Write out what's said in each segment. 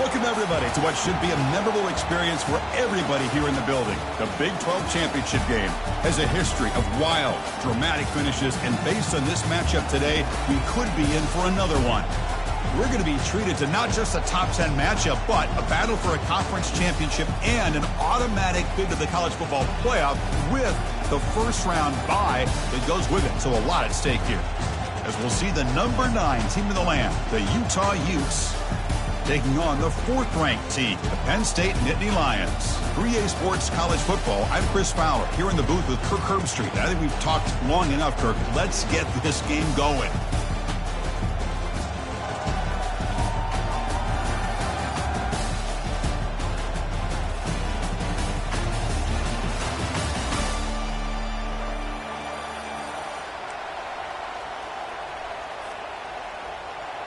Welcome, everybody, to what should be a memorable experience for everybody here in the building. The Big 12 Championship game has a history of wild, dramatic finishes, and based on this matchup today, we could be in for another one. We're going to be treated to not just a top 10 matchup, but a battle for a conference championship and an automatic bid to the college football playoff with the first-round bye that goes with it. So a lot at stake here. As we'll see the number 9 team in the land, the Utah Utes, taking on the 4th-ranked team, the Penn State Nittany Lions. 3A Sports College Football, I'm Chris Fowler, here in the booth with Kirk Herbstreit. I think we've talked long enough, Kirk. Let's get this game going.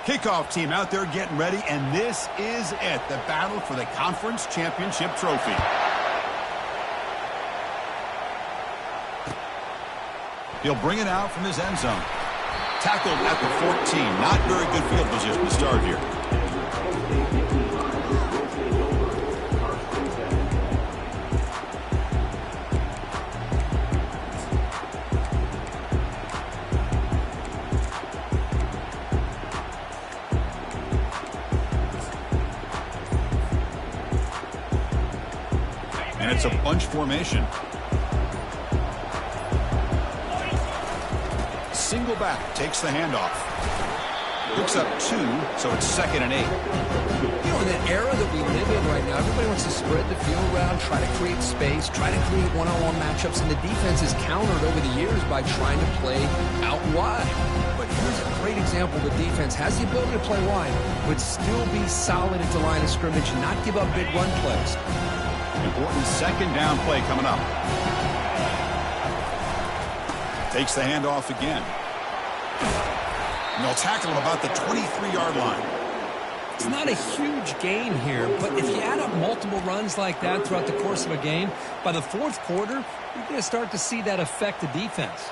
Kickoff team out there getting ready, and this is it, the battle for the conference championship trophy. He'll bring it out from his end zone. Tackled at the 14. Not very good field position to start here. It's a bunch formation. Single back, takes the handoff. Picks up 2, so it's 2nd and 8. You know, in the era that we live in right now, everybody wants to spread the field around, try to create space, try to create one-on-one matchups, and the defense is countered over the years by trying to play out wide. But here's a great example. The defense has the ability to play wide, but still be solid at the line of scrimmage and not give up big run plays. Important 2nd down play coming up. Takes the handoff again. And they'll tackle him about the 23-yard line. It's not a huge gain here, but if you add up multiple runs like that throughout the course of a game, by the 4th quarter, you're going to start to see that affect the defense.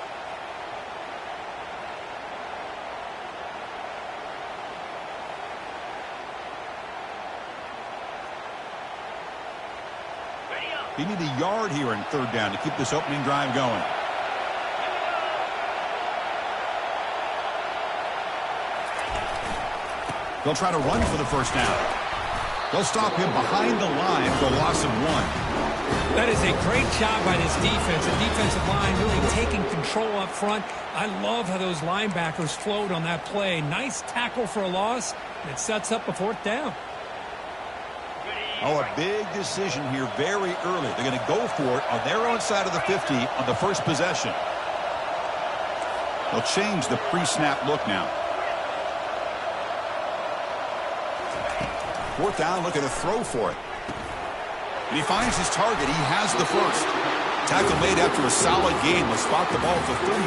They need a yard here in 3rd down to keep this opening drive going. They'll try to run for the first down. They'll stop him behind the line for a loss of 1. That is a great job by this defense. The defensive line really taking control up front. I love how those linebackers flowed on that play. Nice tackle for a loss. It sets up a 4th down. Oh, a big decision here very early. They're going to go for it on their own side of the 50 on the first possession. They'll change the pre-snap look now. 4th down, looking to throw for it. And he finds his target. He has the first. Tackle made after a solid gain. Will spot the ball for 31.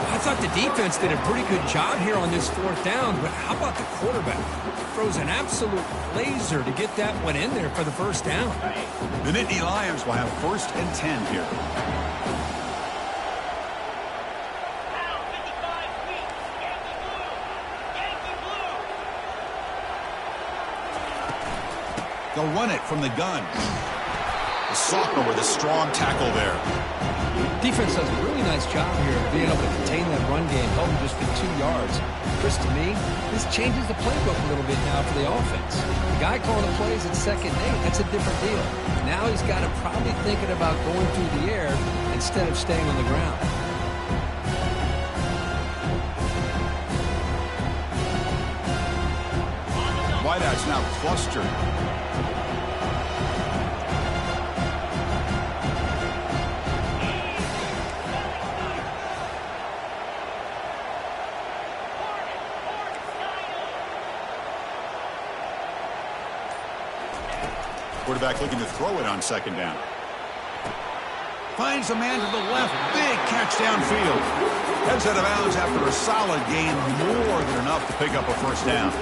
I thought the defense did a pretty good job here on this 4th down, but how about the quarterback? Throws an absolute laser to get that one in there for the first down. The Nittany Lions will have 1st and 10 here. They'll run it from the gun. The sophomore with a strong tackle there. Defense does a really nice job here of being able to contain that run game, held him just for 2 yards. Chris, to me, this changes the playbook a little bit now for the offense. The guy calling the plays at 2nd and 8, that's a different deal. Now he's got to probably thinking about going through the air instead of staying on the ground. Wideouts now clustered. Quarterback looking to throw it on 2nd down. Finds a man to the left. Big catch downfield. Heads out of bounds after a solid gain. More than enough to pick up a 1st down.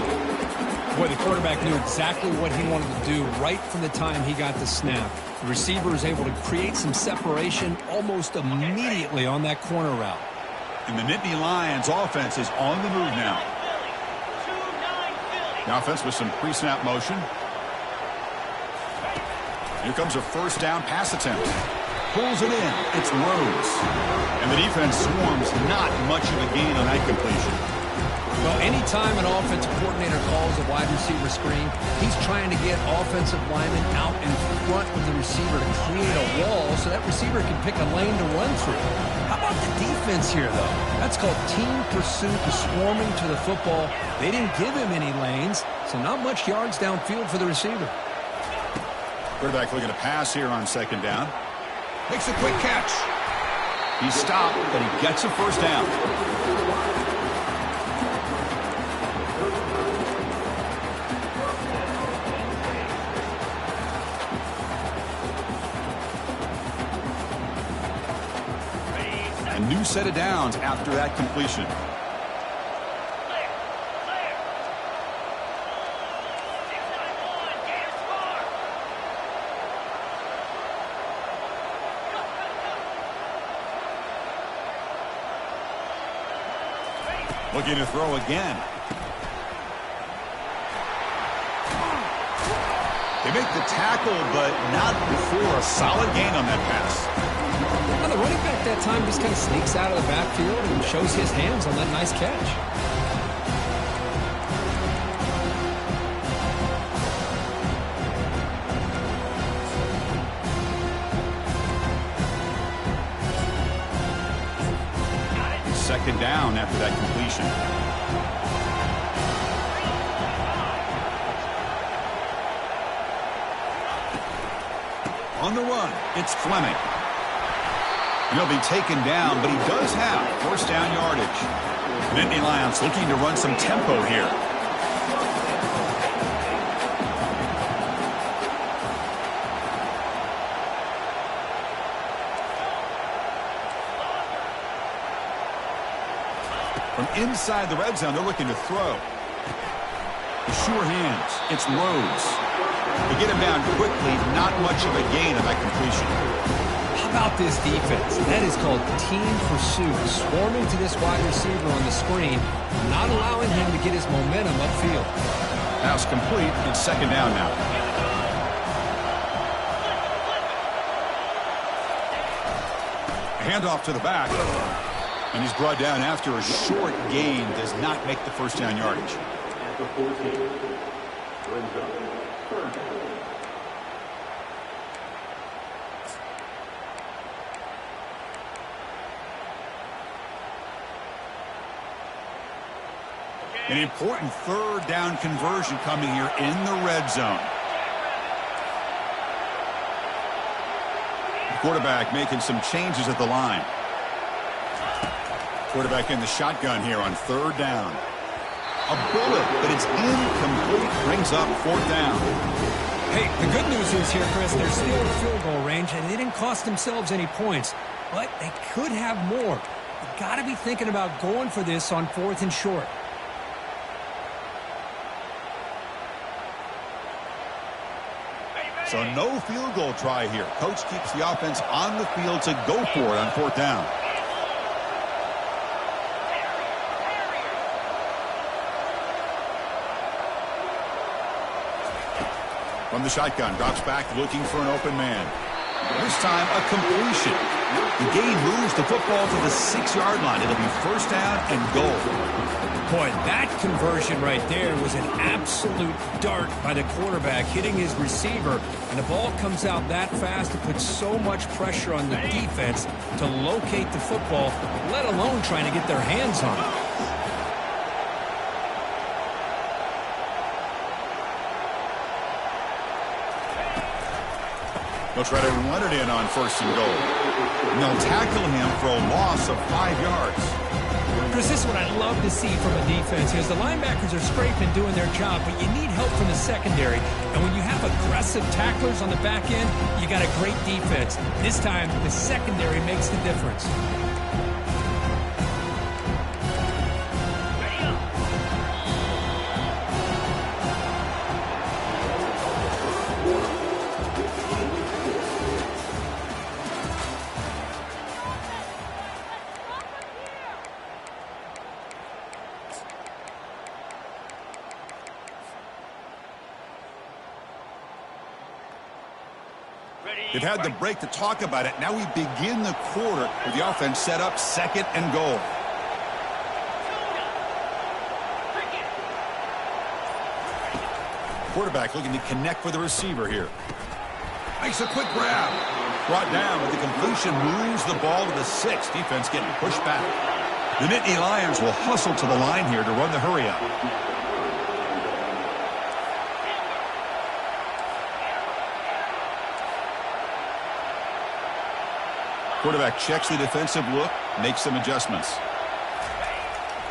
Boy, the quarterback knew exactly what he wanted to do right from the time he got the snap. The receiver is able to create some separation almost immediately on that corner route. And the Nittany Lions offense is on the move now. The offense with some pre-snap motion. Here comes a first down pass attempt. Pulls it in. It's Rhodes. And the defense swarms. Not much of a gain on that completion. Well, anytime an offensive coordinator calls a wide receiver screen, he's trying to get offensive linemen out in front of the receiver to create a wall so that receiver can pick a lane to run through. How about the defense here, though? That's called team pursuit, the swarming to the football. They didn't give him any lanes, so not much yards downfield for the receiver. Quarterback looking to pass here on second down. Makes a quick catch. He's stopped, but he gets a first down. A new set of downs after that completion. Looking to throw again. They make the tackle, but not before a solid gain on that pass. Now, the running back that time just kind of sneaks out of the backfield and shows his hands on that nice catch. Second down after that completion. On the run, it's Fleming. He'll be taken down, but he does have first down yardage. Nittany Lions looking to run some tempo here. From inside the red zone, they're looking to throw. Sure hands. It's Rhodes. They get him down quickly. Not much of a gain on that completion. How about this defense? That is called team pursuit. Swarming to this wide receiver on the screen, not allowing him to get his momentum upfield. Pass complete. It's second down now. A handoff to the back. And he's brought down after a short gain. Does not make the first down yardage. An important third down conversion coming here in the red zone. The quarterback making some changes at the line. Quarterback in the shotgun here on third down. A bullet, but it's incomplete. Brings up fourth down. Hey, the good news is here, Chris, they're still in field goal range, and they didn't cost themselves any points. But they could have more. You've got to be thinking about going for this on fourth and short. So no field goal try here. Coach keeps the offense on the field to go for it on fourth down. From the shotgun, drops back looking for an open man. This time a completion. The game moves the football to the 6-yard line. It'll be first down and goal. Boy, that conversion right there was an absolute dart by the quarterback hitting his receiver. And the ball comes out that fast. It puts so much pressure on the defense to locate the football, let alone trying to get their hands on it. They'll try to run it in on first and goal. And they'll tackle him for a loss of 5 yards. Chris, this is what I love to see from a defense is the linebackers are scraping, doing their job, but you need help from the secondary. And when you have aggressive tacklers on the back end, you got a great defense. This time, the secondary makes the difference. They've had the break to talk about it. Now we begin the quarter with the offense set up, 2nd and goal. Quarterback looking to connect with the receiver here. Makes a quick grab. Brought down with the completion, moves the ball to the 6. Defense getting pushed back. The Nitty Lions will hustle to the line here to run the hurry-up. Quarterback checks the defensive look, makes some adjustments.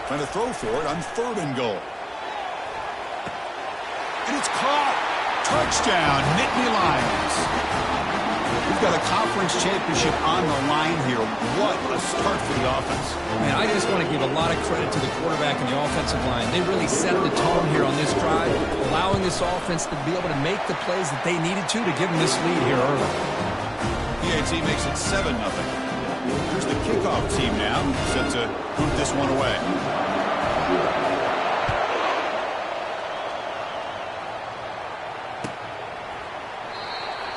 Trying to throw for it on 3rd and goal. And it's caught. Touchdown, Nitty Lions. We've got a conference championship on the line here. What a start for the offense. Man, I just want to give a lot of credit to the quarterback and the offensive line. They really set the tone here on this drive, allowing this offense to be able to make the plays that they needed to give them this lead here early. PAT makes it 7-0. Here's the kickoff team now, set to put this one away.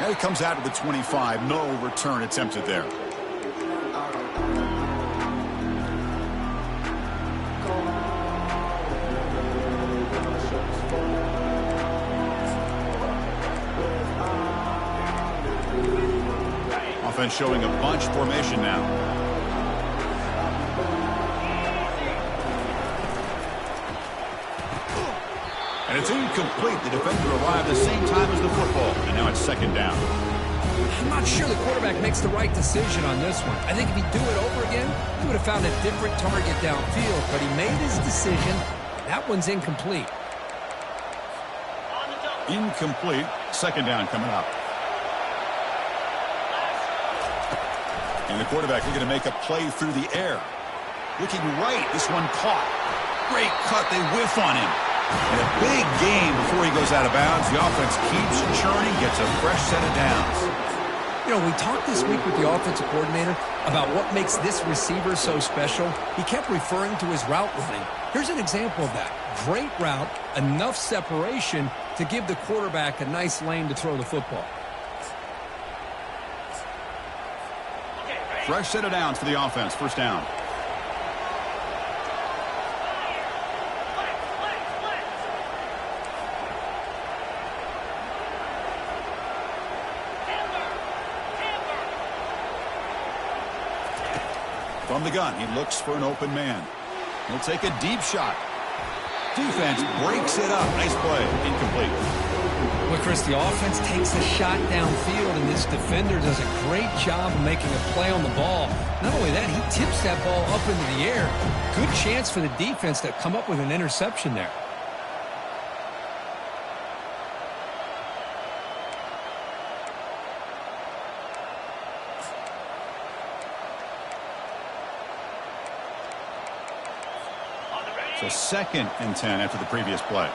Now he comes out to the 25. No return attempted there. Offense showing a bunch formation now. And it's incomplete. The defender arrived the same time as the football. And now it's 2nd down. I'm not sure the quarterback makes the right decision on this one. I think if he'd do it over again, he would have found a different target downfield. But he made his decision. That one's incomplete. Incomplete. 2nd down coming up. And the quarterback looking to make a play through the air. Looking right. This one caught. Great cut. They whiff on him. And a big game before he goes out of bounds. The offense keeps churning, gets a fresh set of downs. You know, we talked this week with the offensive coordinator about what makes this receiver so special. He kept referring to his route running. Here's an example of that. Great route, enough separation to give the quarterback a nice lane to throw the football. Fresh set of downs for the offense. 1st down. From the gun, he looks for an open man. He'll take a deep shot. Defense breaks it up. Nice play. Incomplete. Well, Chris, the offense takes a shot downfield, and this defender does a great job of making a play on the ball. Not only that, he tips that ball up into the air. Good chance for the defense to come up with an interception there. So 2nd and 10 after the previous play.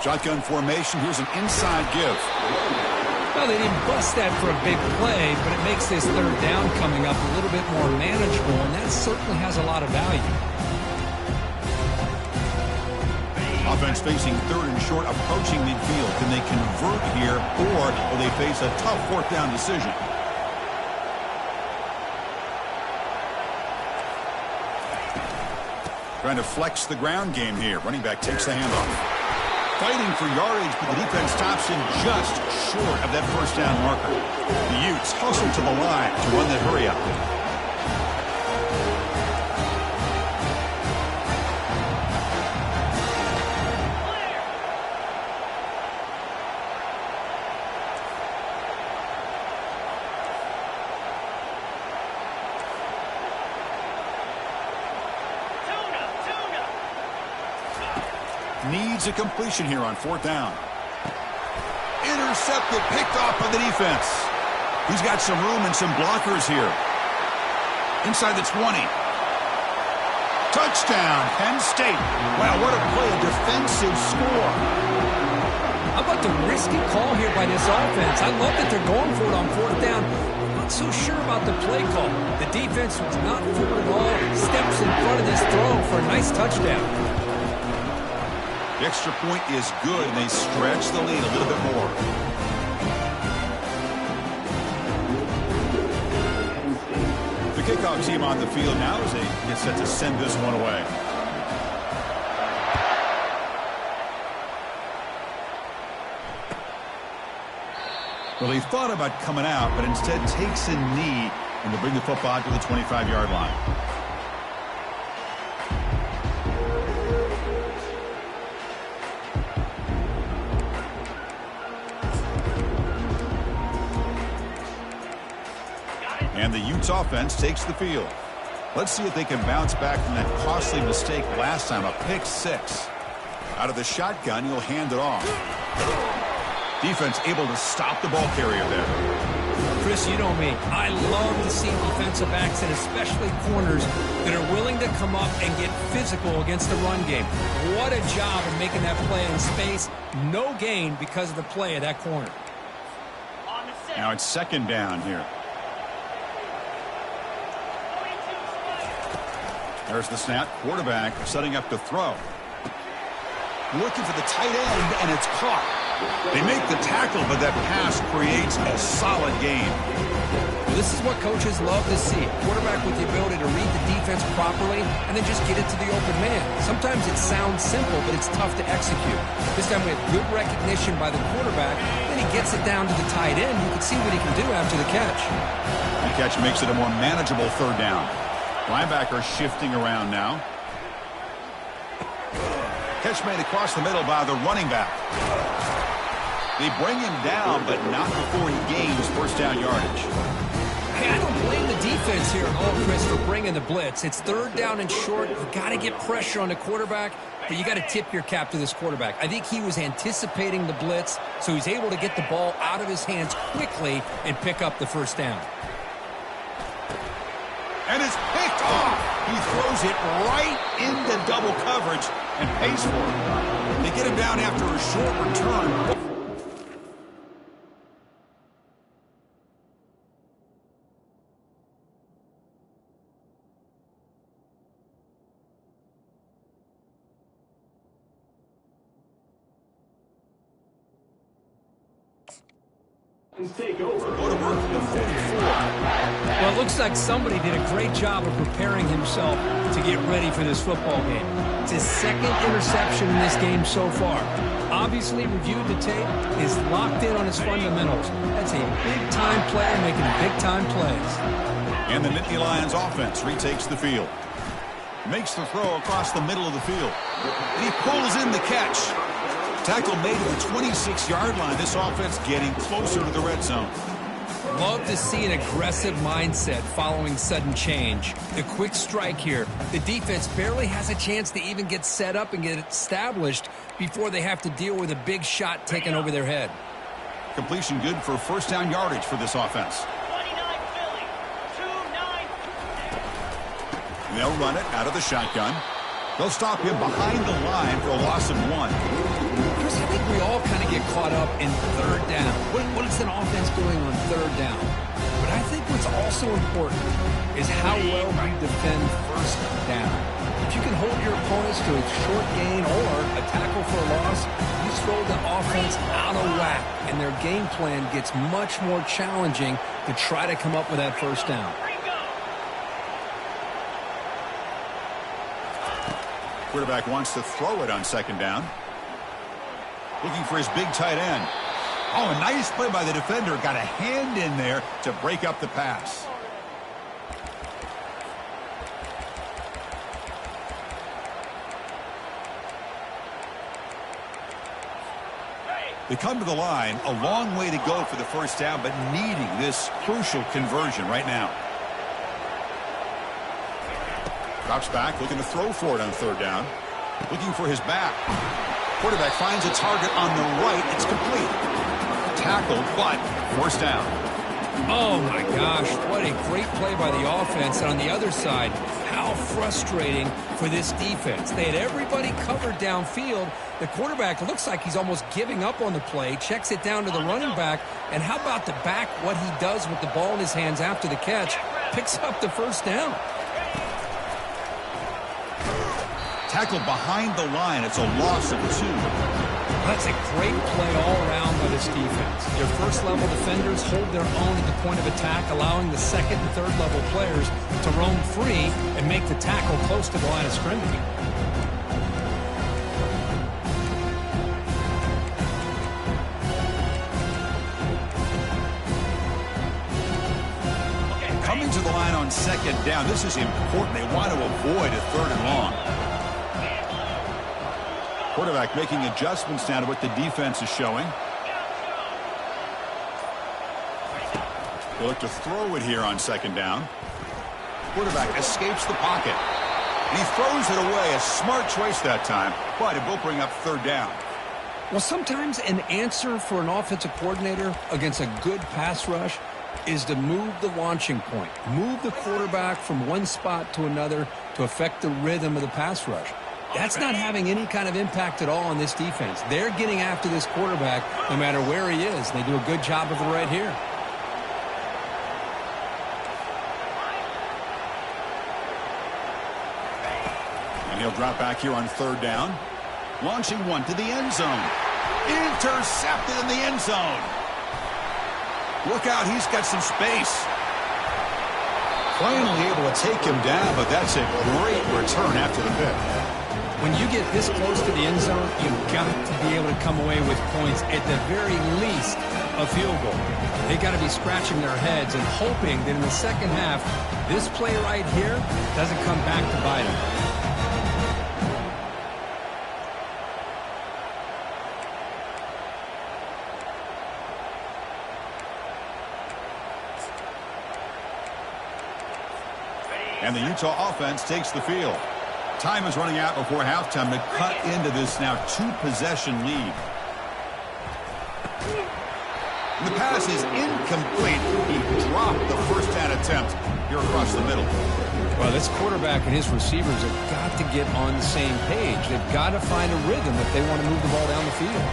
Shotgun formation. Here's an inside give. Well, they didn't bust that for a big play, but it makes this 3rd down coming up a little bit more manageable, and that certainly has a lot of value. Offense facing 3rd and short, approaching midfield. Can they convert here, or will they face a tough 4th down decision? Trying to flex the ground game here. Running back takes the handoff. Fighting for yardage, but the defense stops him just short of that 1st down marker. The Utes hustle to the line to run the hurry-up. Needs a completion here on 4th down. Intercepted, picked off by the defense. He's got some room and some blockers here. Inside the 20. Touchdown, Penn State. Wow, what a play, a defensive score. How about the risky call here by this offense? I love that they're going for it on 4th down. I'm not so sure about the play call. The defense was not fooled at all. Steps in front of this throw for a nice touchdown. The extra point is good, and they stretch the lead a little bit more. The kickoff team on the field now as they get set to send this one away. Well, he thought about coming out, but instead takes a knee and to bring the football to the 25-yard line. And the Utes offense takes the field. Let's see if they can bounce back from that costly mistake last time, a pick six. Out of the shotgun, he'll hand it off. Defense able to stop the ball carrier there. Chris, you know me. I love to see defensive backs and especially corners that are willing to come up and get physical against the run game. What a job of making that play in space. No gain because of the play of that corner. Now it's second down here. There's the snap. Quarterback setting up to throw. Looking for the tight end, and it's caught. They make the tackle, but that pass creates a solid gain. Well, this is what coaches love to see. Quarterback with the ability to read the defense properly and then just get it to the open man. Sometimes it sounds simple, but it's tough to execute. This time we have good recognition by the quarterback. Then he gets it down to the tight end, who can see what he can do after the catch. The catch makes it a more manageable third down. Linebacker shifting around now. Catch made across the middle by the running back. They bring him down, but not before he gains first down yardage. Hey, I don't blame the defense here at all, Chris, for bringing the blitz. It's third down and short. You got to get pressure on the quarterback, but you got to tip your cap to this quarterback. I think he was anticipating the blitz, so he's able to get the ball out of his hands quickly and pick up the first down. And it's picked off. He throws it right into double coverage and pays for it. They get him down after a short return. Take over. Go to work for the 44. Well, it looks like somebody did a great job of preparing himself to get ready for this football game. It's his second interception in this game so far. Obviously reviewed the tape, is locked in on his fundamentals. That's a big-time player making big-time plays. And the Nitty Lions offense retakes the field. Makes the throw across the middle of the field. And he pulls in the catch. Tackle made at the 26-yard line. This offense getting closer to the red zone. Love to see an aggressive mindset following sudden change. The quick strike here. The defense barely has a chance to even get set up and get established before they have to deal with a big shot taken over their head. Completion good for first down yardage for this offense. 29 Philly. 2-9. They'll run it out of the shotgun. They'll stop him behind the line for a loss of 1. Chris, I think we all kind of get caught up in third down. What is an offense doing on third down? But I think what's also important is how well you defend first down. If you can hold your opponents to a short gain or a tackle for a loss, you throw the offense out of whack, and their game plan gets much more challenging to try to come up with that first down. Quarterback wants to throw it on second down. Looking for his big tight end. Oh, a nice play by the defender. Got a hand in there to break up the pass. They come to the line, a long way to go for the first down, but needing this crucial conversion right now. Drops back, looking to throw for it on third down. Looking for his back. Quarterback finds a target on the right. It's complete. Tackled, but first down. Oh, my gosh. What a great play by the offense. And on the other side, how frustrating for this defense. They had everybody covered downfield. The quarterback looks like he's almost giving up on the play. Checks it down to the running back. And how about the back, what he does with the ball in his hands after the catch? Picks up the first down. tackled behind the line. It's a loss of 2. That's a great play all around by this defense. Their first-level defenders hold their own at the point of attack, allowing the second and third-level players to roam free and make the tackle close to the line of scrimmage. Coming to the line on second down. This is important. They want to avoid a 3rd and long. Quarterback making adjustments now to what the defense is showing. They look to throw it here on second down. Quarterback escapes the pocket. And he throws it away. A smart choice that time. But it will bring up 3rd down. Well, sometimes an answer for an offensive coordinator against a good pass rush is to move the launching point. Move the quarterback from one spot to another to affect the rhythm of the pass rush. That's not having any kind of impact at all on this defense. They're getting after this quarterback no matter where he is. They do a good job of it right here. And he'll drop back here on 3rd down. Launching one to the end zone. Intercepted in the end zone. Look out, he's got some space. Finally able to take him down, but that's a great return after the pick. When you get this close to the end zone, you've got to be able to come away with points, at the very least, a field goal. They've got to be scratching their heads and hoping that in the second half, this play right here doesn't come back to bite them. And the Utah offense takes the field. Time is running out before halftime to cut into this now 2-possession lead. And the pass is incomplete. He dropped the first down attempt here across the middle. Well, this quarterback and his receivers have got to get on the same page. They've got to find a rhythm if they want to move the ball down the field.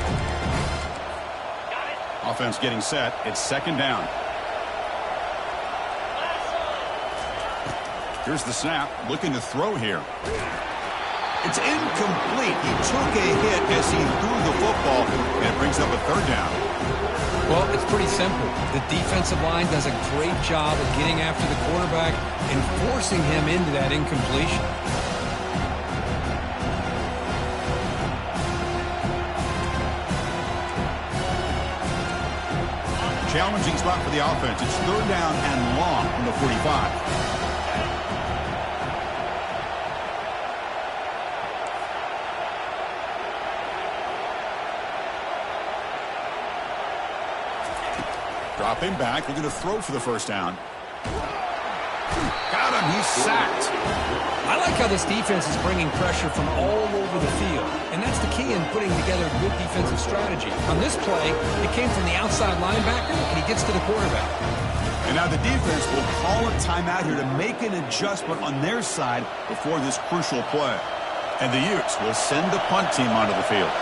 Offense getting set. It's 2nd down. Here's the snap, looking to throw here. It's incomplete. He took a hit as he threw the football, and it brings up a 3rd down. Well, it's pretty simple. The defensive line does a great job of getting after the quarterback and forcing him into that incompletion. Challenging spot for the offense. It's 3rd down and long from the 45. Dropping back, looking to throw for the 1st down. Got him, he's sacked. I like how this defense is bringing pressure from all over the field, and that's the key in putting together a good defensive strategy. On this play, it came from the outside linebacker, and he gets to the quarterback. And now the defense will call a timeout here to make an adjustment on their side before this crucial play. And the Utes will send the punt team onto the field.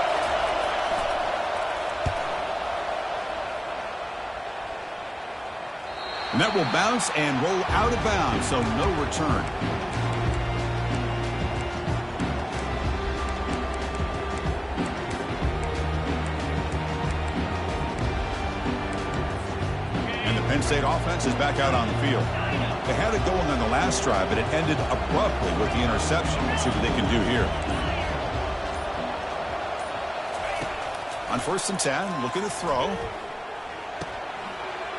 And that will bounce and roll out of bounds, so no return. And the Penn State offense is back out on the field. They had it going on the last drive, but it ended abruptly with the interception. Let's see what they can do here. On 1st and 10, looking to throw.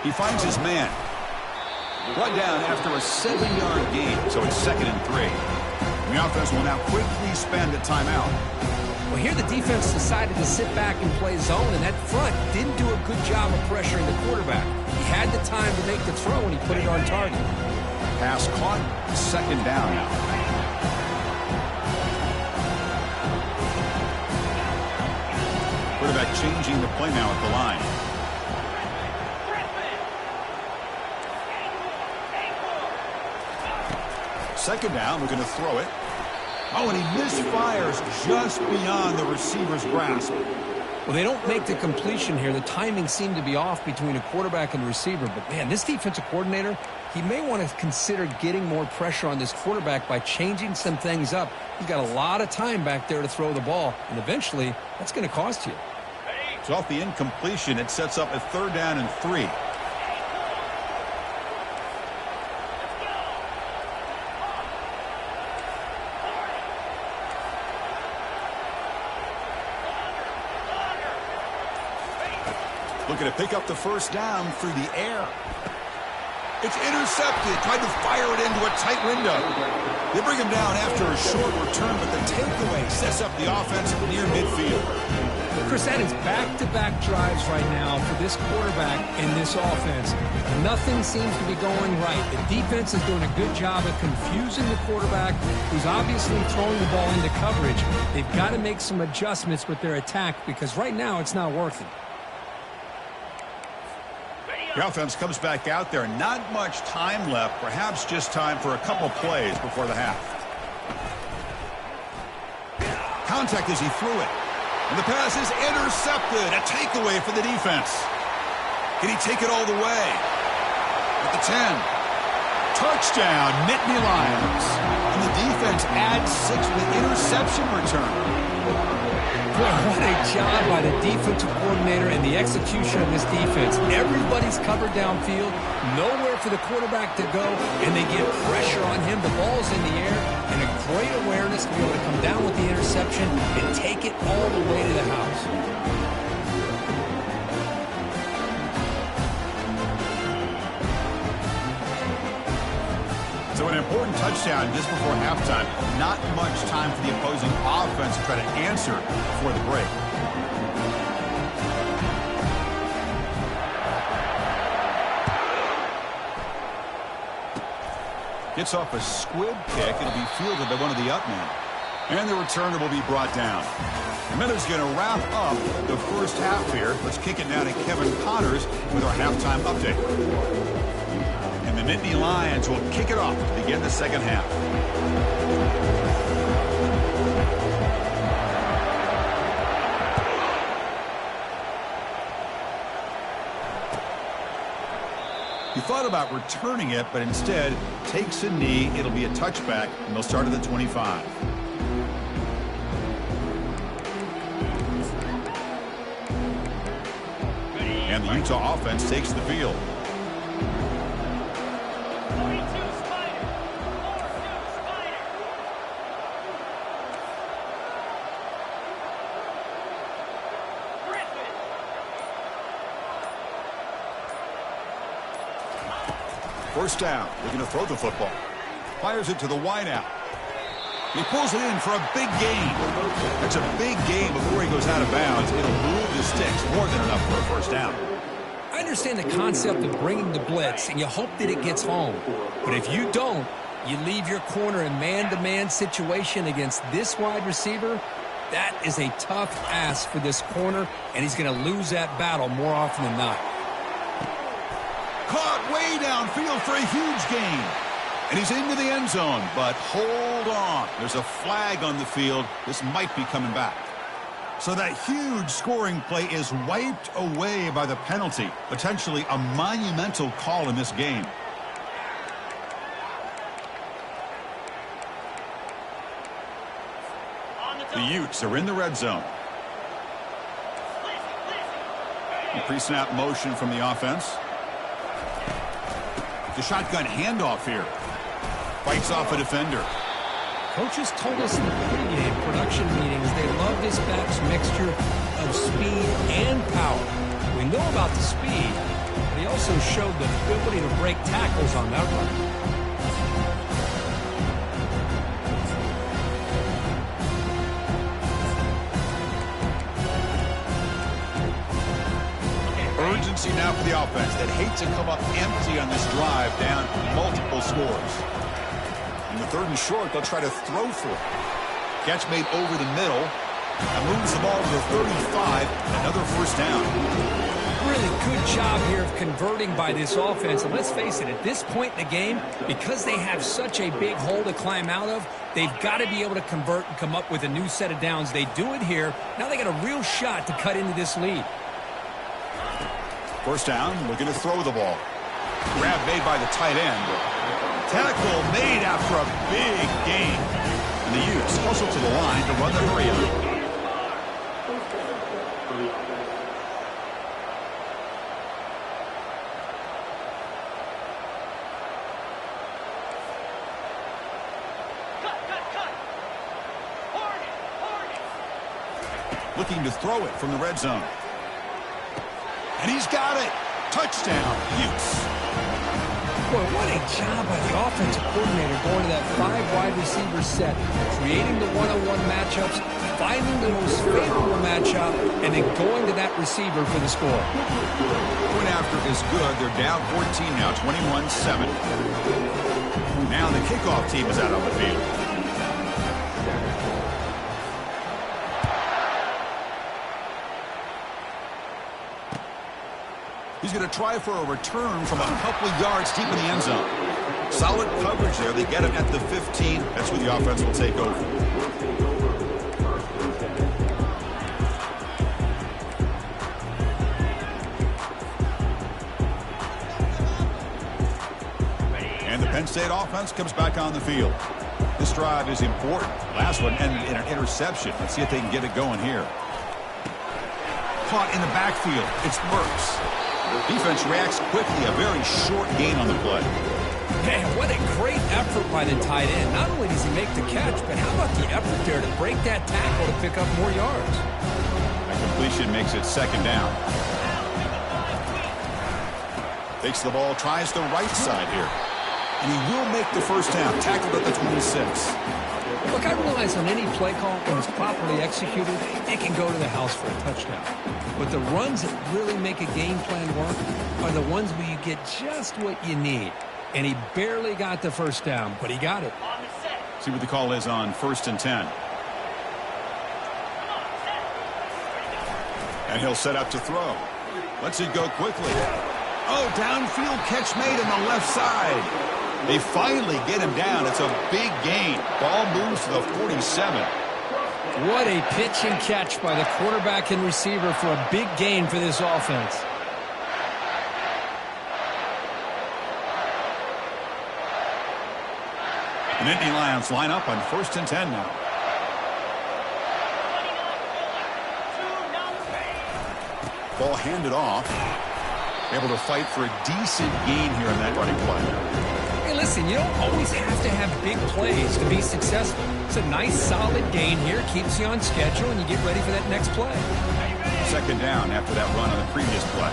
He finds his man. Brought down after a 7-yard gain, so it's 2nd and 3. And the offense will now quickly spend a timeout. Well, here the defense decided to sit back and play zone, and that front didn't do a good job of pressuring the quarterback. He had the time to make the throw, and he put it on target. Pass caught, 2nd down now. Quarterback changing the play now at the line. 2nd down, we're going to throw it. Oh, and he misfires just beyond the receiver's grasp. Well, they don't make the completion here. The timing seemed to be off between a quarterback and the receiver. But, man, this defensive coordinator he may want to consider getting more pressure on this quarterback by changing some things up. He's got a lot of time back there to throw the ball, and eventually that's going to cost you. So off the incompletion, it sets up a 3rd down and 3. Looking to pick up the 1st down through the air. It's intercepted. Tried to fire it into a tight window. They bring him down after a short return, but the takeaway sets up the offense near midfield. Chris, that is back-to-back drives right now for this quarterback in this offense. Nothing seems to be going right. The defense is doing a good job of confusing the quarterback, who's obviously throwing the ball into coverage. They've got to make some adjustments with their attack because right now it's not working. The offense comes back out there. Not much time left. Perhaps just time for a couple plays before the half. Contact as he threw it. And the pass is intercepted. A takeaway for the defense. Can he take it all the way? At the 10. Touchdown, Nitty Lions. And the defense adds 6 with the interception return. Boy, what a job by the defensive coordinator and the execution of this defense. Everybody's covered downfield, nowhere for the quarterback to go, and they get pressure on him. The ball's in the air, and a great awareness to be able to come down with the interception and take it all the way to the house. So an important touchdown just before halftime. Not much time for the opposing offense to try to answer before the break. Gets off a squib kick. It'll be fielded by one of the up men. And the returner will be brought down. And Miller's going to wrap up the first half here. Let's kick it now to Kevin Connors with our halftime update. The Nitty Lions will kick it off to begin the second half. He thought about returning it, but instead takes a knee. It'll be a touchback, and they'll start at the 25. And the Utah offense takes the field. First down, looking to throw the football. Fires it to the wideout. He pulls it in for a big gain. That's a big gain before he goes out of bounds. It'll move the sticks, more than enough for a first down. I understand the concept of bringing the blitz, and you hope that it gets home. But if you don't, you leave your corner in man-to-man situation against this wide receiver. That is a tough ask for this corner, and he's going to lose that battle more often than not. Caught way downfield for a huge gain. And he's into the end zone, but hold on. There's a flag on the field. This might be coming back. So that huge scoring play is wiped away by the penalty. Potentially a monumental call in this game. The Utes are in the red zone. A pre-snap motion from the offense. The shotgun handoff here. Fights off a defender. Coaches told us in the pregame production meetings they love this back's mixture of speed and power. We know about the speed, but he also showed the ability to break tackles on that run. Urgency now for the offense that hates to come up empty on this drive, down multiple scores. In the 3rd and short, they'll try to throw for it. Catch made over the middle. And moves the ball to the 35. Another first down. Really good job here of converting by this offense. And let's face it, at this point in the game, because they have such a big hole to climb out of, they've got to be able to convert and come up with a new set of downs. They do it here. Now they got a real shot to cut into this lead. First down, looking to throw the ball. Grab made by the tight end. Tackle made after a big gain. And the Utes hustle to the line to run the hurry up. Looking to throw it from the red zone. And he's got it. Touchdown, Utes. Boy, what a job by the offensive coordinator going to that 5 wide receiver set, creating the one-on-one matchups, finding the most favorable matchup, and then going to that receiver for the score. Point after is good. They're down 14 now, 21-7. Now the kickoff team is out on the field. He's going to try for a return from a couple of yards deep in the end zone. Solid coverage there. They get him at the 15. That's where the offense will take over. And the Penn State offense comes back on the field. This drive is important. Last one ended in an interception. Let's see if they can get it going here. Caught in the backfield. It's Burks. Defense reacts quickly. A very short gain on the play. Man, what a great effort by the tight end. Not only does he make the catch, but how about the effort there to break that tackle to pick up more yards? That completion makes it second down. Takes the ball, tries the right side here. And he will make the first down. Tackled at the 26. Look, I realize on any play call, when it's properly executed, it can go to the house for a touchdown. But the runs that really make a game plan work are the ones where you get just what you need. And he barely got the first down, but he got it. See what the call is on 1st and 10. And he'll set up to throw. Lets it go quickly. Oh, downfield catch made on the left side. They finally get him down. It's a big gain. Ball moves to the 47. What a pitch and catch by the quarterback and receiver for a big gain for this offense. The Nitty Lions line up on 1st and 10 now. Ball handed off. Able to fight for a decent gain here in that running play. Hey, listen, you don't always have to have big plays to be successful. It's a nice, solid gain here. Keeps you on schedule, and you get ready for that next play. Second down after that run on the previous play.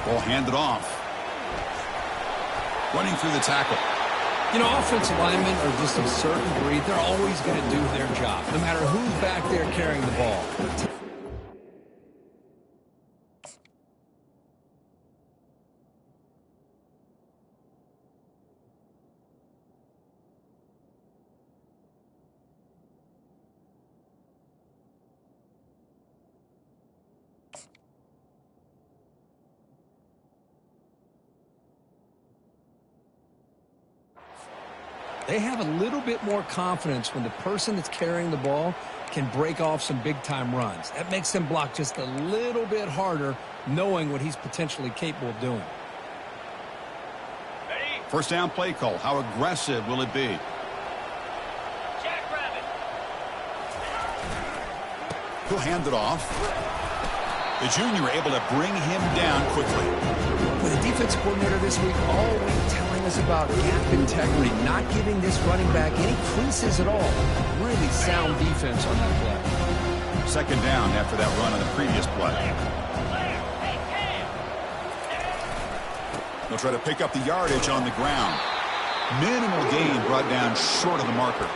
Ball handed off. Running through the tackle. You know, offensive linemen are just a certain breed. They're always going to do their job, no matter who's back there carrying the ball. They have a little bit more confidence when the person that's carrying the ball can break off some big-time runs. That makes them block just a little bit harder, knowing what he's potentially capable of doing. First down play call. How aggressive will it be? He'll hand it off. The junior able to bring him down quickly. With the defensive coordinator this week all week telling us about gap integrity, not giving this running back any creases at all. Really sound defense on that play. Second down after that run on the previous play. They'll try to pick up the yardage on the ground. Minimal gain brought down short of the marker.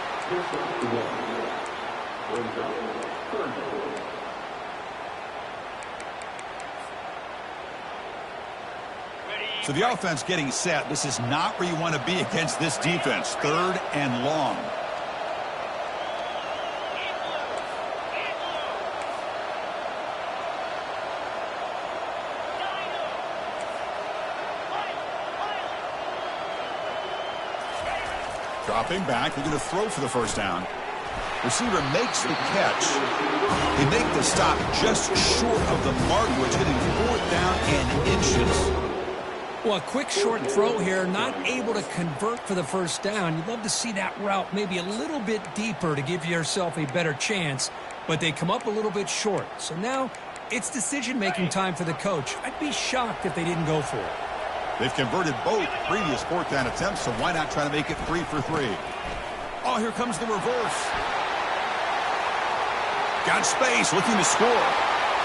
So the offense getting set. This is not where you want to be against this defense. 3rd and long. Dropping back. We're going to throw for the first down. Receiver makes the catch. They make the stop just short of the mark, which hitting 4th down and inches. Well, a quick short throw here, not able to convert for the first down. You'd love to see that route maybe a little bit deeper to give yourself a better chance, but they come up a little bit short. So now it's decision-making time for the coach. I'd be shocked if they didn't go for it. They've converted both previous 4th down attempts, so why not try to make it 3 for 3? Oh, here comes the reverse. Got space, looking to score.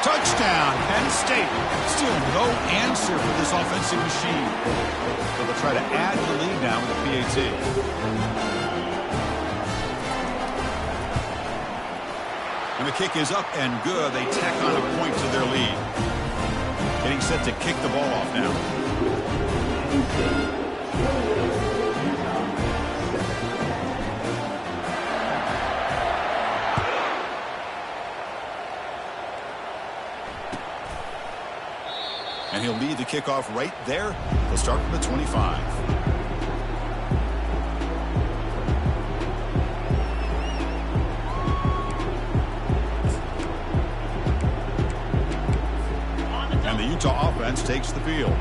Touchdown, Penn State. Still no answer for this offensive machine. So they'll try to add to the lead now with the PAT. And the kick is up and good. They tack on a point to their lead. Getting set to kick the ball off now. And he'll lead the kickoff right there. They'll start from the 25. And the Utah offense takes the field.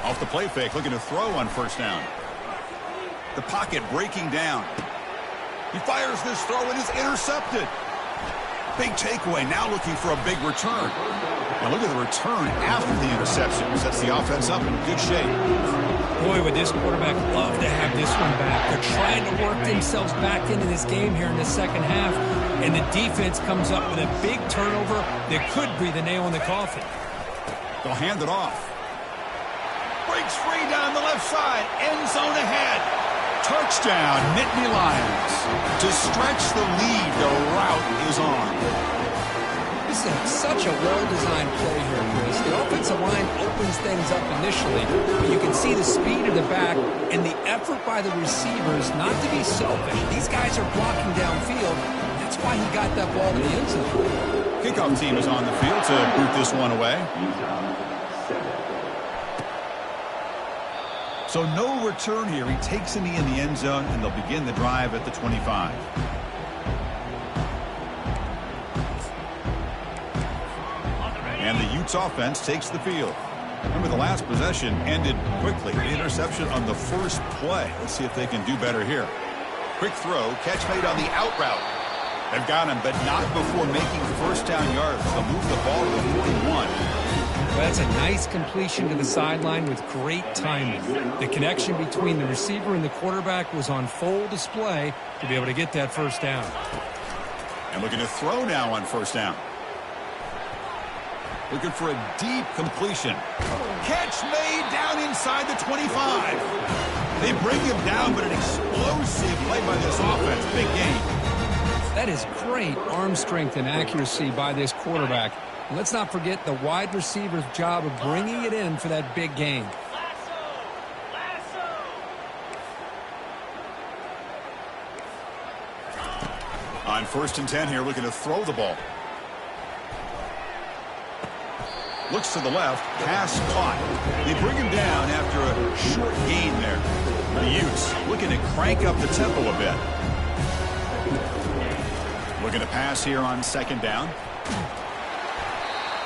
Off the play fake, looking to throw on 1st down. The pocket breaking down. He fires this throw and is intercepted. Big takeaway, now looking for a big return. Now look at the return after the interception. Sets the offense up in good shape. Boy, would this quarterback love to have this one back. They're trying to work themselves back into this game here in the second half, and the defense comes up with a big turnover that could be the nail in the coffin. They'll hand it off. Breaks free down the left side. End zone ahead. Touchdown, Nitty Lions. To stretch the lead, the route is on. This is such a well-designed play here, Chris. The offensive line opens things up initially, but you can see the speed of the back and the effort by the receivers not to be selfish. These guys are blocking downfield. That's why he got that ball to the end zone. Kickoff team is on the field to boot this one away. So no return here. He takes a knee in the end zone, and they'll begin the drive at the 25. And the Utes offense takes the field. Remember, the last possession ended quickly. The interception on the first play. Let's see if they can do better here. Quick throw, catch made on the out route. They've got him, but not before making 1st down yards. They'll move the ball to the 41. Well, that's a nice completion to the sideline with great timing. The connection between the receiver and the quarterback was on full display to be able to get that 1st down. And looking to throw now on 1st down. Looking for a deep completion. Catch made down inside the 25. They bring him down, but an explosive play by this offense. Big gain. That is great arm strength and accuracy by this quarterback. And let's not forget the wide receiver's job of bringing it in for that big gain. On 1st and 10 here, looking to throw the ball. Looks to the left, pass caught. They bring him down after a short gain there. The Utes looking to crank up the tempo a bit. Looking to pass here on 2nd down.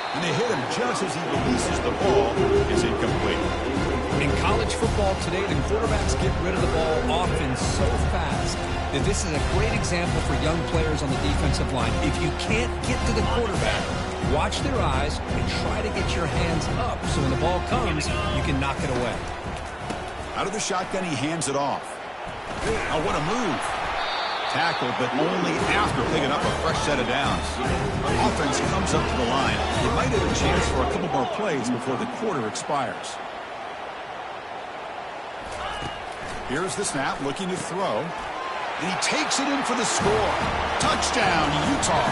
And they hit him just as he releases the ball. It's incomplete. In college football today, the quarterbacks get rid of the ball often so fast that this is a great example for young players on the defensive line. If you can't get to the quarterback, watch their eyes and try to get your hands up so when the ball comes, you can knock it away. Out of the shotgun, he hands it off. Oh, what a move. Tackled, but only after picking up a fresh set of downs. Offense comes up to the line. They might have a chance for a couple more plays before the quarter expires. Here's the snap, looking to throw. And he takes it in for the score. Touchdown, Utah.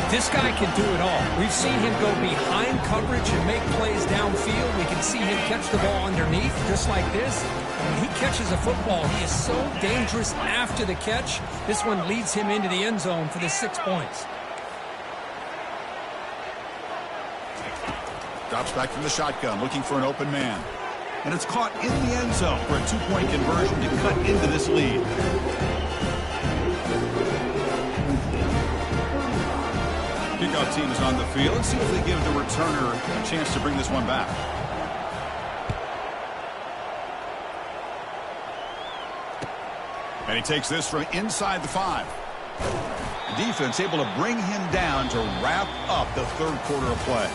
This guy can do it all. We've seen him go behind coverage and make plays downfield. We can see him catch the ball underneath, just like this. When he catches a football, he is so dangerous after the catch. This one leads him into the end zone for the 6 points. Drops back from the shotgun, looking for an open man. And it's caught in the end zone for a two-point conversion to cut into this lead. Kickoff team is on the field. Let's see if they give the returner a chance to bring this one back. And he takes this from inside the 5. The defense able to bring him down to wrap up the third quarter of play.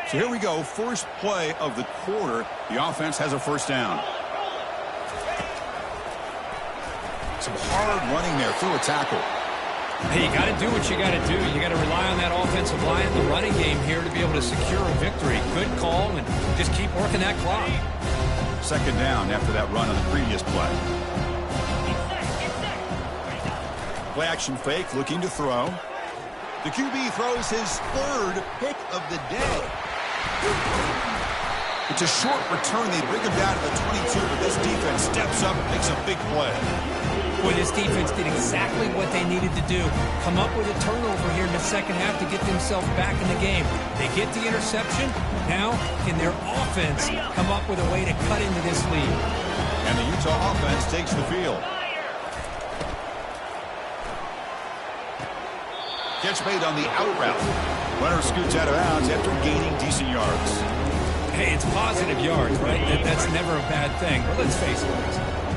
So here we go. First play of the quarter. The offense has a first down. Some hard running there through a tackle. Hey, you got to do what you got to do. You got to rely on that offensive line, the running game here to be able to secure a victory. Good call, and just keep working that clock. Second down after that run on the previous play. Play action fake, looking to throw. The QB throws his third pick of the day. It's a short return. They bring him down to the 22, but this defense steps up and makes a big play. Boy, this defense did exactly what they needed to do. Come up with a turnover here in the second half to get themselves back in the game. They get the interception. Now, can their offense come up with a way to cut into this lead? And the Utah offense takes the field. Catch made on the out route. Runner scoots out of bounds after gaining decent yards. Hey, it's positive yards, right? That's never a bad thing. But let's face it,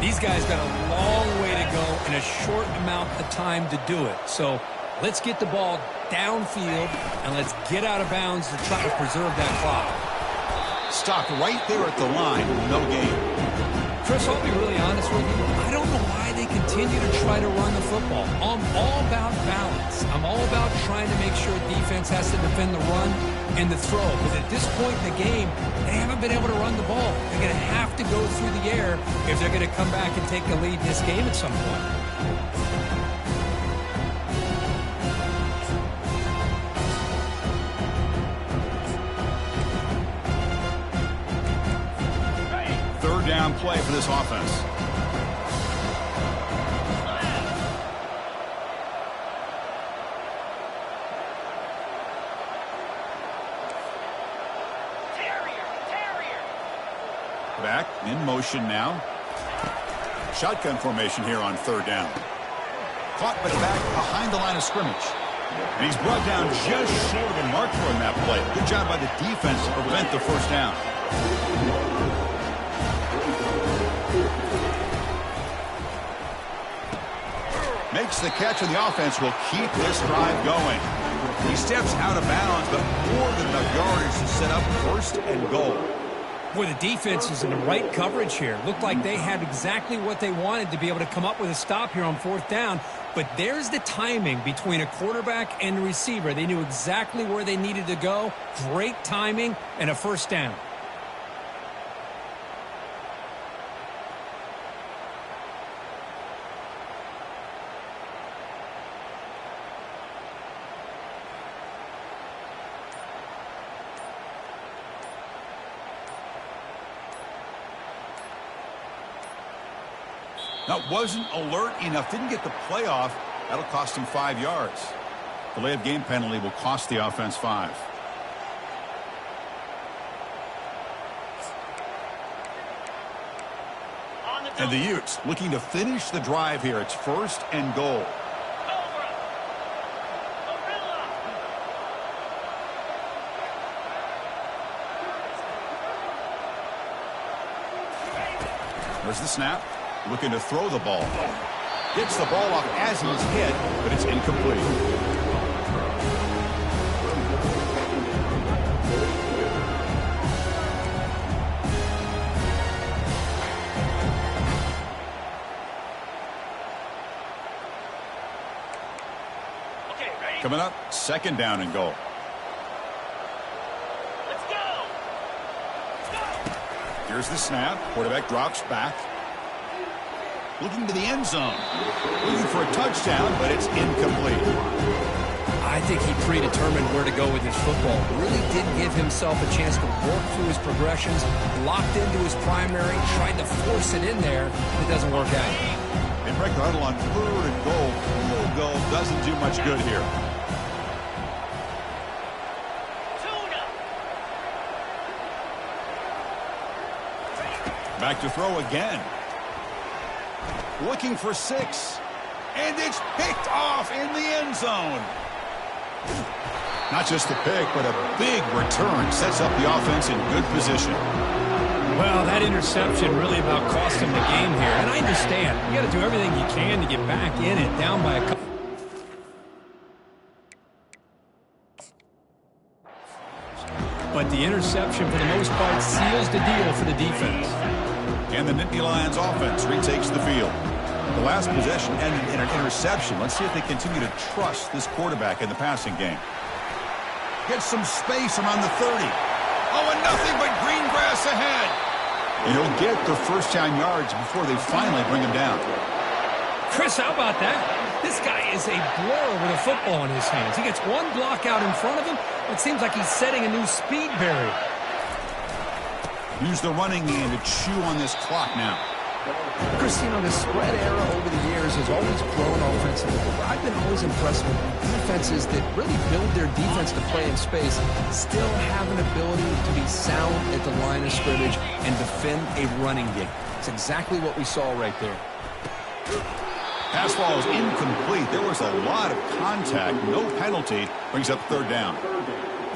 these guys got a long way to go in a short amount of time to do it. So let's get the ball downfield and let's get out of bounds to try to preserve that clock. Stopped right there at the line. No gain. Chris, I'll be really honest with you. I don't know why they continue to try to run the football. I'm all about balance. I'm all about trying to make sure defense has to defend the run and the throw. But at this point in the game, they haven't been able to run the ball. They're going to have to go through the air if they're going to come back and take the lead in this game at some point. Third down play for this offense. Back in motion now. Shotgun formation here on third down. Caught by the back behind the line of scrimmage. And he's brought down just short of a marker on that play. Good job by the defense to prevent the first down. Makes the catch, and the offense will keep this drive going. He steps out of bounds, but more than enough yardage to set up first and goal. Boy, the defense is in the right coverage here. Looked like they had exactly what they wanted to be able to come up with a stop here on fourth down. But there's the timing between a quarterback and the receiver. They knew exactly where they needed to go. Great timing and a first down. That wasn't alert enough. Didn't get the play off. That'll cost him 5 yards. Delay of game penalty will cost the offense 5. And the Utes looking to finish the drive here. It's first and goal. There's the snap. Looking to throw the ball. Gets the ball off as he's hit, but it's incomplete. Okay, ready? Coming up, second down and goal. Let's go! Let's go! Here's the snap. Quarterback drops back. Looking to the end zone. Looking for a touchdown, but it's incomplete. I I think he predetermined where to go with his football. Really did give himself a chance to work through his progressions, locked into his primary, tried to force it in there. It doesn't work out. And break the huddle on 3rd and goal. Field goal doesn't do much good here. Back to throw again. Looking for 6. And it's picked off in the end zone. Not just a pick, but a big return. Sets up the offense in good position. Well, that interception really about cost him the game here. And I understand. You got to do everything you can to get back in it, down by a couple. But the interception, for the most part, seals the deal for the defense. And the Nitty Lions offense retakes the field. The last possession ended in an interception. Let's see if they continue to trust this quarterback in the passing game. Gets some space around the 30. Oh, and nothing but green grass ahead. And he'll get the first down yards before they finally bring him down. Chris, how about that? This guy is a blur with a football in his hands. He gets one block out in front of him. It seems like he's setting a new speed barrier. Use the running game to chew on this clock now. Chris, you know, the spread era over the years has always grown offensively. I've been always impressed with defenses that really build their defense to play in space, still have an ability to be sound at the line of scrimmage and defend a running game. It's exactly what we saw right there. Pass ball is incomplete. There was a lot of contact. No penalty. Brings up 3rd down.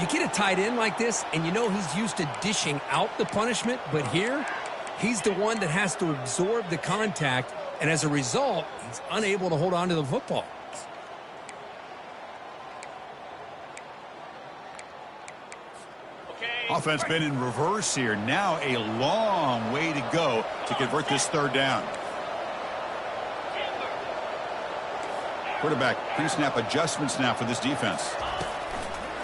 You get a tight end like this, and you know he's used to dishing out the punishment, but here, he's the one that has to absorb the contact, and as a result, he's unable to hold on to the football. Offense been in reverse here. Now a long way to go to convert this 3rd down. Quarterback pre-snap adjustments now for this defense.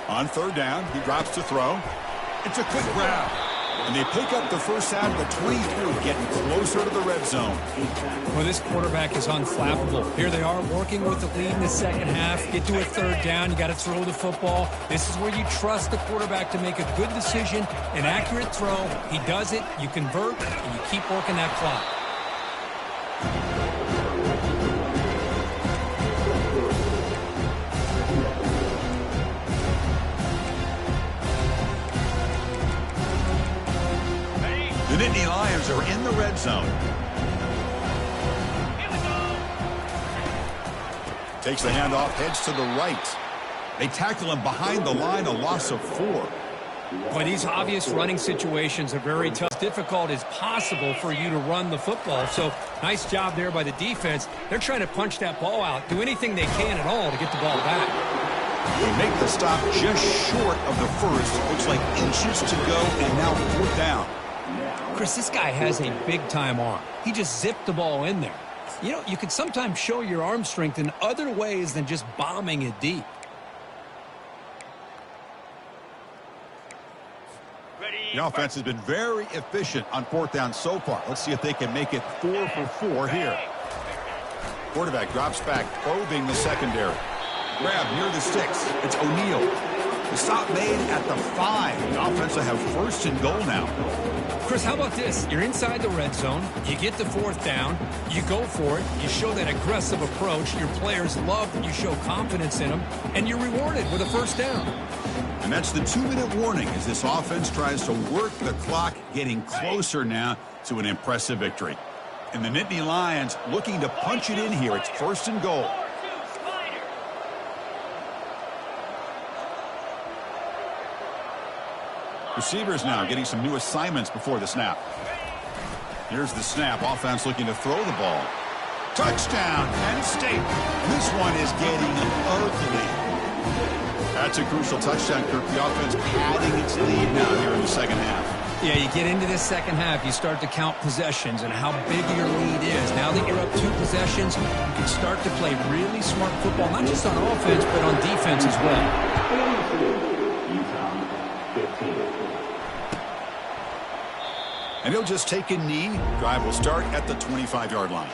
On 3rd down, he drops to throw. It's a quick grab. And they pick up the first down at the 23, getting closer to the red zone. Well, this quarterback is unflappable. Here they are working with the lead in the second half. Get to a 3rd down. You got to throw the football. This is where you trust the quarterback to make a good decision, an accurate throw. He does it, you convert, and you keep working that clock. The Nitty Lions are in the red zone. Takes the handoff, heads to the right. They tackle him behind the line, a loss of 4. Boy, these obvious running situations are very tough. Difficult as possible for you to run the football. So, nice job there by the defense. They're trying to punch that ball out, do anything they can at all to get the ball back. They make the stop just short of the first. Looks like inches to go, and now 4th down. Chris, this guy has a big-time arm. He just zipped the ball in there. You know, you can sometimes show your arm strength in other ways than just bombing it deep. The offense has been very efficient on 4th down so far. Let's see if they can make it 4 for 4 here. Quarterback drops back, probing the secondary. Grab near the sticks. It's O'Neal. The stop made at the 5. The offense will have 1st and goal now. Chris, how about this? You're inside the red zone. You get the 4th down. You go for it. You show that aggressive approach. Your players love that you show confidence in them. And you're rewarded with a 1st down. And that's the 2-minute warning as this offense tries to work the clock, getting closer now to an impressive victory. And the Nitty Lions looking to punch it in here. It's 1st and goal. Receivers now getting some new assignments before the snap. Here's the snap. Offense looking to throw the ball. Touchdown, Penn State. This one is getting ugly. That's a crucial touchdown, Kirk. The offense padding its lead now here in the second half. Yeah, you get into this second half, you start to count possessions and how big your lead is. Now that you're up 2 possessions, you can start to play really smart football, not just on offense, but on defense as well. And he'll just take a knee. Drive will start at the 25-yard line.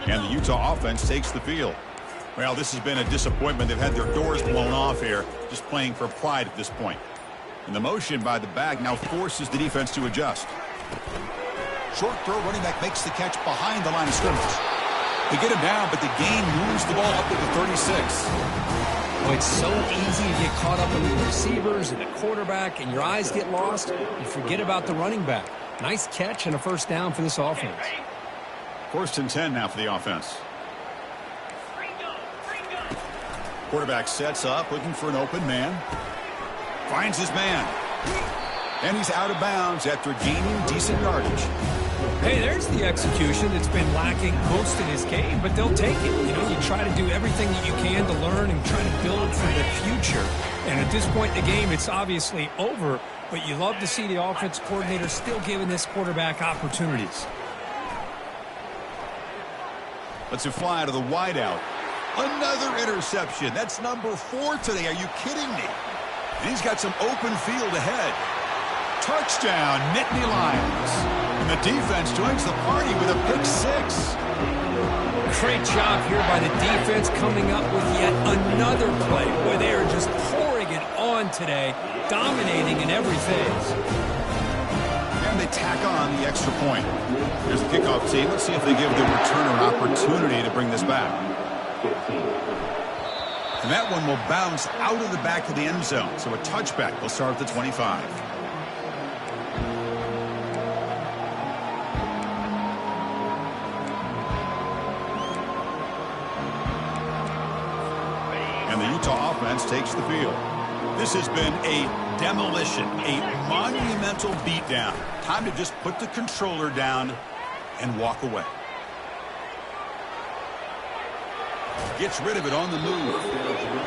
And the Utah offense takes the field. Well, this has been a disappointment. They've had their doors blown off here, just playing for pride at this point. And the motion by the back now forces the defense to adjust. Short throw, running back makes the catch behind the line of scrimmage. They get him down, but the gain moves the ball up to the 36. Oh, it's so easy to get caught up in the receivers and the quarterback, and your eyes get lost. You forget about the running back. Nice catch and a first down for this offense. 1st and 10 now for the offense. Quarterback sets up, looking for an open man. Finds his man. And he's out of bounds after gaining decent yardage. Hey, there's the execution that's been lacking most in his game, but they'll take it. You know, you try to do everything that you can to learn and try to build for the future. And at this point in the game, it's obviously over, but you love to see the offense coordinator still giving this quarterback opportunities. Let's fly out of the wideout. Another interception. That's number 4 today. Are you kidding me? And he's got some open field ahead. Touchdown, Nitty Lions. And the defense joins the party with a pick 6. Great job here by the defense coming up with yet another play. Boy, they are just pouring it on today, dominating in every phase. And they tack on the extra point. Here's the kickoff team. Let's see if they give the returner an opportunity to bring this back. And that one will bounce out of the back of the end zone. So a touchback will start at the 25. And the Utah offense takes the field. This has been a demolition, a monumental beatdown. Time to just put the controller down and walk away. Gets rid of it on the move.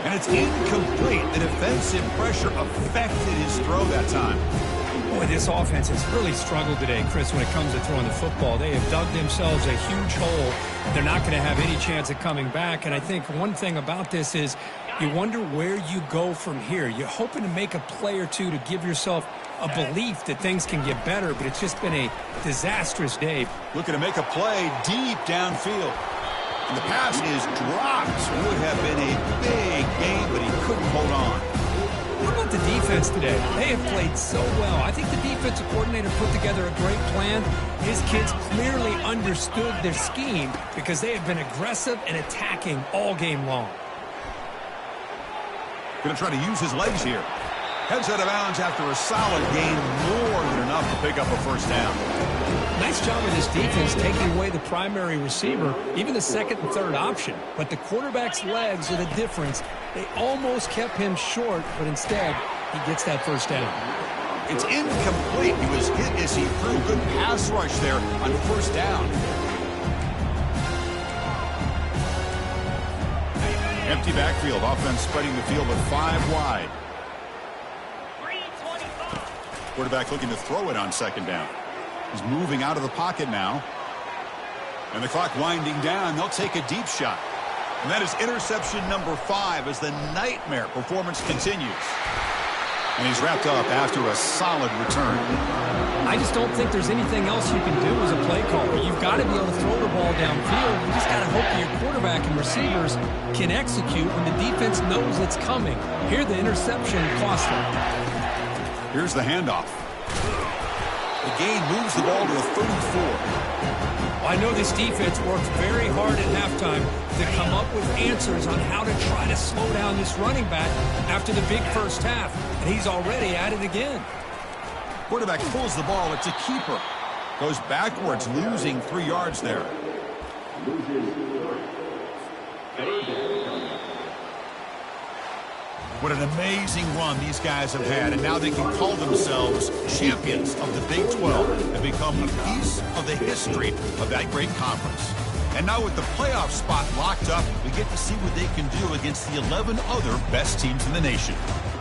And it's incomplete. The defensive pressure affected his throw that time. Boy, this offense has really struggled today, Chris, when it comes to throwing the football. They have dug themselves a huge hole. They're not going to have any chance of coming back. And I think one thing about this is you wonder where you go from here. You're hoping to make a play or two to give yourself a belief that things can get better, but it's just been a disastrous day. Looking to make a play deep downfield. And the pass is dropped. Would have been a big game, but he couldn't hold on. What about the defense today? They have played so well. I think the defensive coordinator put together a great plan. His kids clearly understood their scheme because they have been aggressive and attacking all game long. Going to try to use his legs here. Heads out of bounds after a solid gain, more than enough to pick up a first down. Nice job of this defense taking away the primary receiver, even the second and third option. But the quarterback's legs are the difference. They almost kept him short, but instead, he gets that first down. It's incomplete. He was hit as he threw. Good pass rush there on first down. Empty backfield. Offense spreading the field with 5 wide. Quarterback looking to throw it on second down. He's moving out of the pocket now. And the clock winding down. They'll take a deep shot. And that is interception number 5 as the nightmare performance continues. And he's wrapped up after a solid return. I just don't think there's anything else you can do as a play caller. You've got to be able to throw the ball downfield. You just got to hope that your quarterback and receivers can execute when the defense knows it's coming. Here, the interception cost them. Here's the handoff. The gain moves the ball to a 34. I know this defense worked very hard at halftime to come up with answers on how to try to slow down this running back after the big first half. And he's already at it again. Quarterback pulls the ball. It's a keeper. Goes backwards, losing 3 yards there. What an amazing run these guys have had, and now they can call themselves champions of the Big 12 and become a piece of the history of that great conference. And now with the playoff spot locked up, we get to see what they can do against the 11 other best teams in the nation.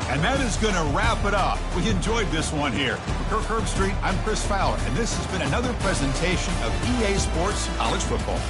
And that is going to wrap it up. We enjoyed this one here. For Kirk Herbstreit, I'm Chris Fowler, and this has been another presentation of EA Sports College Football.